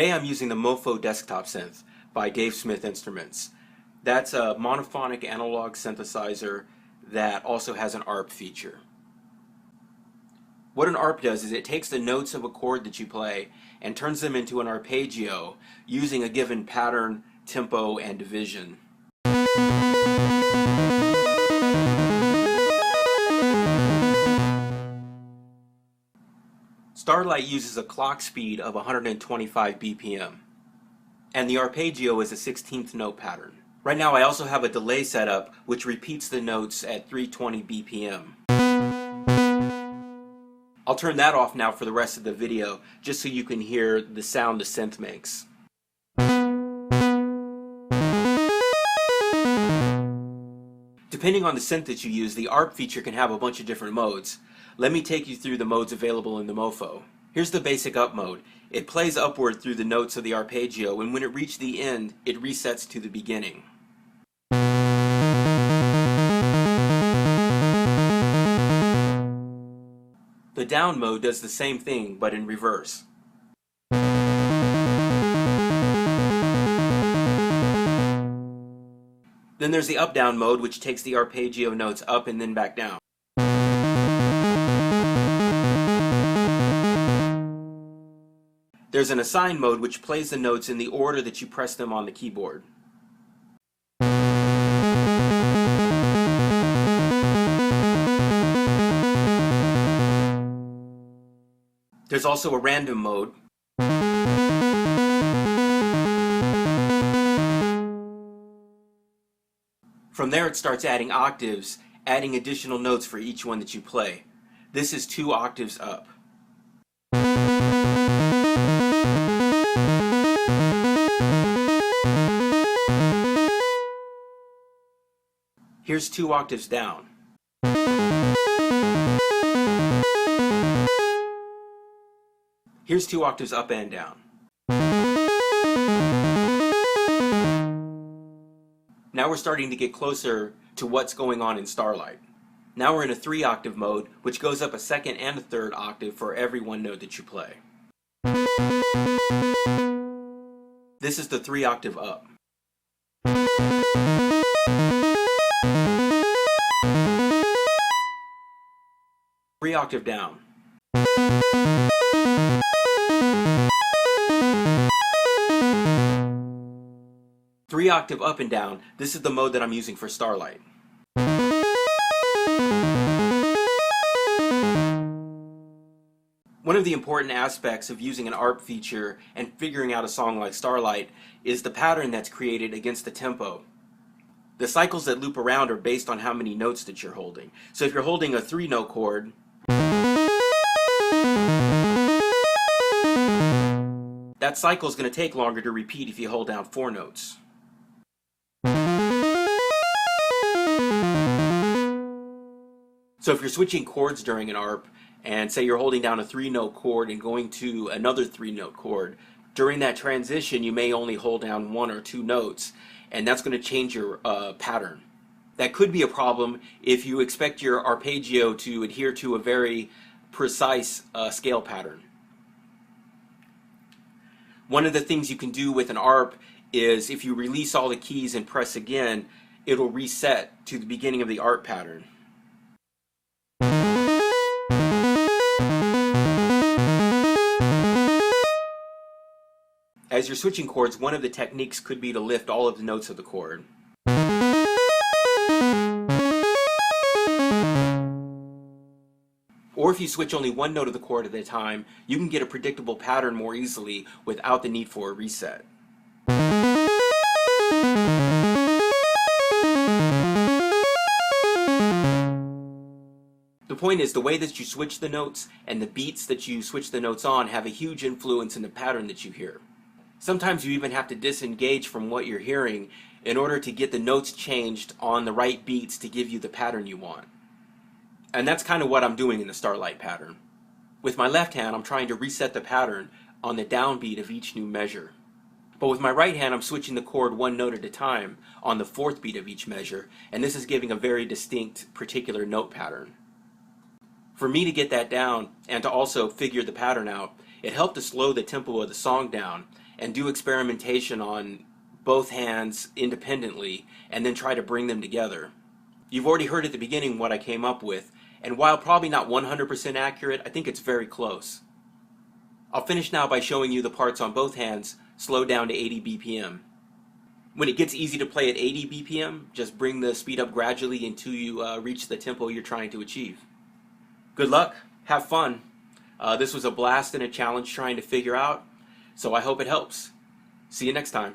Today I'm using the Mopho desktop synth by Dave Smith Instruments. That's a monophonic analog synthesizer that also has an ARP feature. What an ARP does is it takes the notes of a chord that you play and turns them into an arpeggio using a given pattern, tempo, and division. Starlight uses a clock speed of 125 BPM, and the arpeggio is a 16th note pattern. Right now I also have a delay set up which repeats the notes at 320 BPM. I'll turn that off now for the rest of the video just so you can hear the sound the synth makes. Depending on the synth that you use, the ARP feature can have a bunch of different modes. Let me take you through the modes available in the Mopho. Here's the basic up mode. It plays upward through the notes of the arpeggio, and when it reaches the end, it resets to the beginning. The down mode does the same thing, but in reverse. Then there's the up-down mode, which takes the arpeggio notes up and then back down. There's an assign mode, which plays the notes in the order that you press them on the keyboard. There's also a random mode. From there it starts adding octaves, adding additional notes for each one that you play. This is 2 octaves up. Here's 2 octaves down. Here's 2 octaves up and down. Now we're starting to get closer to what's going on in Starlight. Now we're in a 3-octave mode, which goes up a 2nd and a 3rd octave for every one note that you play. This is the 3-octave up. 3-octave down. Three-octave up and down. This is the mode that I'm using for Starlight. One of the important aspects of using an ARP feature and figuring out a song like Starlight is the pattern that's created against the tempo. The cycles that loop around are based on how many notes that you're holding. So if you're holding a 3-note chord, that cycle is going to take longer to repeat if you hold down 4 notes. So if you're switching chords during an ARP, and say you're holding down a 3-note chord and going to another 3-note chord, during that transition you may only hold down 1 or 2 notes, and that's going to change your pattern. That could be a problem if you expect your arpeggio to adhere to a very precise scale pattern. One of the things you can do with an ARP is if you release all the keys and press again, it'll reset to the beginning of the ARP pattern. As you're switching chords, one of the techniques could be to lift all of the notes of the chord. Or if you switch only one note of the chord at a time, you can get a predictable pattern more easily without the need for a reset. The point is, the way that you switch the notes and the beats that you switch the notes on have a huge influence in the pattern that you hear. Sometimes you even have to disengage from what you're hearing in order to get the notes changed on the right beats to give you the pattern you want. And that's kind of what I'm doing in the Starlight pattern. With my left hand, I'm trying to reset the pattern on the downbeat of each new measure. But with my right hand, I'm switching the chord 1 note at a time on the 4th beat of each measure, and this is giving a very distinct particular note pattern. For me to get that down and to also figure the pattern out, it helped to slow the tempo of the song down and do experimentation on both hands independently and then try to bring them together. You've already heard at the beginning what I came up with, and while probably not 100% accurate, I think it's very close. I'll finish now by showing you the parts on both hands slowed down to 80 BPM. When it gets easy to play at 80 BPM, just bring the speed up gradually until you reach the tempo you're trying to achieve. Good luck, have fun. This was a blast and a challenge trying to figure out, so I hope it helps. See you next time.